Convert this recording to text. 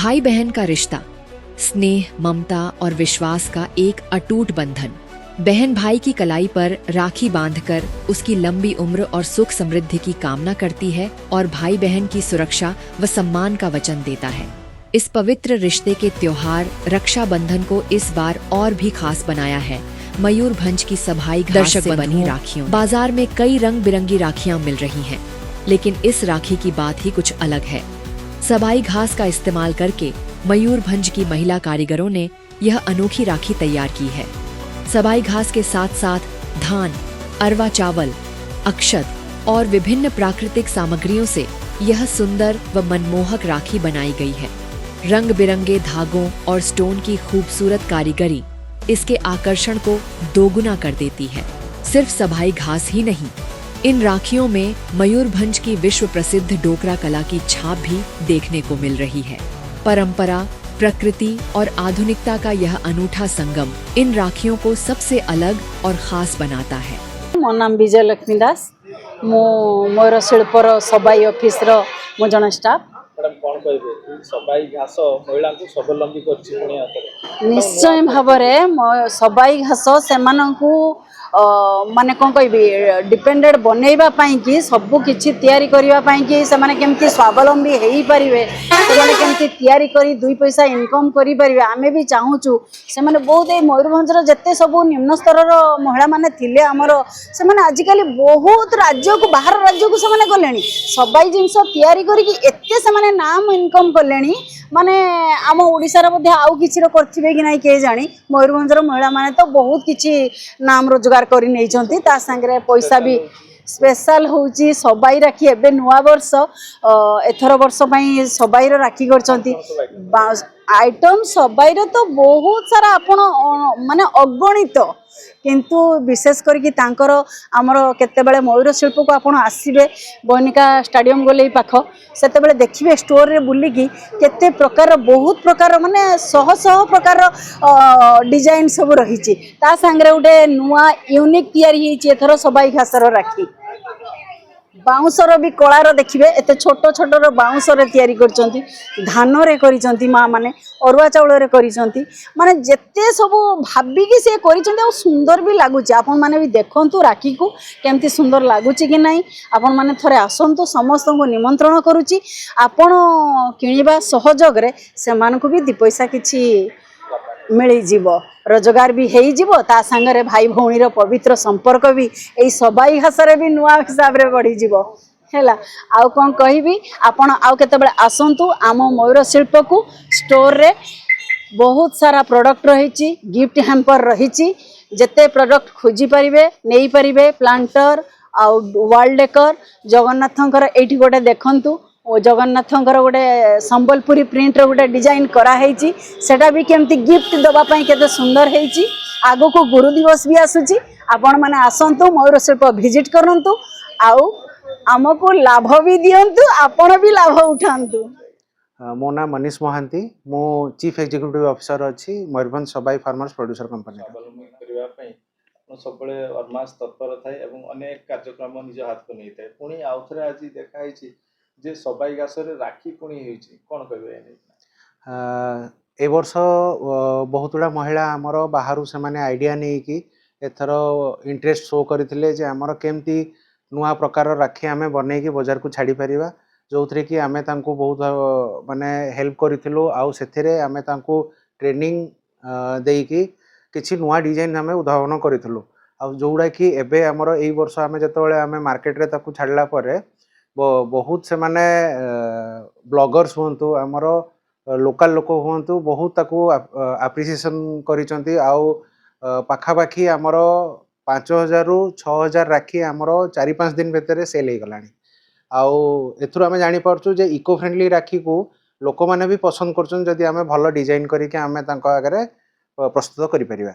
भाई बहन का रिश्ता स्नेह, ममता और विश्वास का एक अटूट बंधन। बहन भाई की कलाई पर राखी बांधकर उसकी लंबी उम्र और सुख समृद्धि की कामना करती है और भाई बहन की सुरक्षा व सम्मान का वचन देता है। इस पवित्र रिश्ते के त्योहार रक्षाबंधन को इस बार और भी खास बनाया है। मयूरभंज की सभाई घास से बनी राखियों। बाजार में कई रंग बिरंगी राखियां मिल रही हैं, लेकिन इस राखी की बात ही कुछ अलग है। सबाई घास का इस्तेमाल करके मयूरभंज की महिला कारीगरों ने यह अनोखी राखी तैयार की है। सबाई घास के साथ साथ धान, अरवा चावल, अक्षत और विभिन्न प्राकृतिक सामग्रियों से यह सुंदर व मनमोहक राखी बनाई गई है। रंग बिरंगे धागों और स्टोन की खूबसूरत कारीगरी इसके आकर्षण को दोगुना कर देती है। सिर्फ सबाई घास ही नहीं, इन राखियों में मयूरभंज की विश्व प्रसिद्ध डोकरा कला की छाप भी देखने को मिल रही है। परंपरा, प्रकृति और आधुनिकता का यह अनूठा संगम इन राखियों को सबसे अलग और खास बनाता है। मो नाम विजय लक्ष्मी दास, मोर शिल्पर सबाई ऑफिस रो मो जन स्टाफ। सबाई घास महिला को स्वावलंबी करछि पुणी आतरे निश्चय भाव सबाई घास से माने कौन कह डिपेंडेड बनैबा कि सबू किछि तैयारी करबा कि से माने केमती स्वावलंबी हेई परिवे, से केमती तैयारी करी दुई पैसा इनकम करि परिवे। आमे भी चाहूचु से माने बहुत ए मयूरभंजर जत्ते सबू निम्न स्तर रो महिला माने थिले हमर से माने आजिकली बहुत राज्य को बाहर राज्य को से माने गलेनी सबाई जिंस तैयारी करी कि एत्ते से माने नाम इनकम करलेनी। माने आम ओडिशार मध्ये आउ किछिरो करथिबे कि नाही के जानी, मयूरभंजर महिला माने तो बहुत किछि नाम रोजगार करि नै छथि। ता संगे पैसा भी स्पेशल होची सबाई राखी। एबे नुआ वर्ष एथर वर्ष पई सबाई रो राखी करछथि। आइटम सबाई रो तो बहुत सारा आपण माने अगणित, किंतु विशेष करके तांकर आमर केतेबेले मयूर शिल्प को आपण आसीबे बनिका स्टेडियम गले पाख सेतेबेले देखिबे स्टोर रे बुलिकी केते प्रकार बहुत प्रकार माने शह शह प्रकार डिजाइन सब रही। ता संगे गोटे नुआ यूनिक तैयारी होईची एथर सबाई घासर राखी। बाउंसर भी कलार देखिए एते छोट छोट बाउंसर तैयारी करछंती, धान रे करिसंती माँ माने, अरुआ चाउल रे करिसंती। माने जेते सब भाबिकी से करिसंती आ सुंदर भी लागुची। आपण माने भी देखंतु राखी को केमती सुंदर लागुची कि नाही। आपण माने थरे आसंतु, समस्त को निमंत्रण करूची। आपण किनिबा सहयोग रे से मान को भी दि पैसा किछि मिली जीव, रोजगार भी हेई जीव। ता संगे भाई भौणी रो पवित्र संपर्क भी एई सबाई घासरे भी नुआ हिसाब रे बढ़ी जीव हैला। आउ कोन कहिबी, आपण आउ केतेबेले आसंतु आम मयूर शिल्प को स्टोर रे बहुत सारा प्रोडक्ट रहिची, गिफ्ट हैम्पर रहिची। जेते प्रोडक्ट खोजी परिबे नेई परिबे। प्लांटर आउ वॉल डेकर जगन्नाथंकर एठी गोटे देखंतु जगन्नाथंकर गोटे संबलपुरी प्रिंट रो गोटे डिजाइन करा हेची, सेटा भी केमती गिफ्ट दबा पई केते सुंदर हेची। आगो को गुरु दिवस भी आसुची, आपण माने आसंतु मयूर शिल्प विजिट करंतु आउ हमको लाभ भी दियंतु, आपण भी लाभ उठांतु। मो नाम मनीष महांती, मो चीफ एग्जीक्यूटिव ऑफिसर अच्छी मयूरभंज सबाई फार्मर्स प्रोड्यूसर कंपनी। स्वावलंबी करबा पई सबले अरमास तत्पर थाए एवं अनेक कार्यक्रम निज हाथ को नहीं थाए। पुणी आउथरे आज देखा हेची जे सबाई घास रे राखी पुणी हेची, कोन कहबे ए वर्ष बहुत गुड़ा महिला आमर बाहर से माने आइडिया नहीं कि एथर इंटरेस्ट शो करथिले जे आमर केमती नुआ प्रकार राखी आमे बनै कि बाजार को छाड़ी परिबा, जो थरे कि आमे तांको बहुत माने हेल्प करिथिलु। आउ सेथिरे आमे तांको ट्रेनिंग देई कि किछि नुआ डिजाइन आमे उद्भावन करिथिलु। आउ जोउडा कि एबे आमर एई वर्ष आमे जतबेले आमे मार्केट रे ताकू छाड़ला परे बहुत से माने ब्लॉगर्स हुंतु आमर लोकल लोक हुंतु बहुत ताकू एप्रिसिएशन करिसंती। आउ पाखापाखी आमर 5000 रु 6000 राखी आमर 4-5 दिन भितर सेल हो गलानी। आउ एथुर आमे जानि परछु जे इको फ्रेंडली राखी को लोक माने भी पसंद करछन जदि आमे भलो डिजाइन करिके आमे तांको आगरे प्रस्तुत करि परिबा।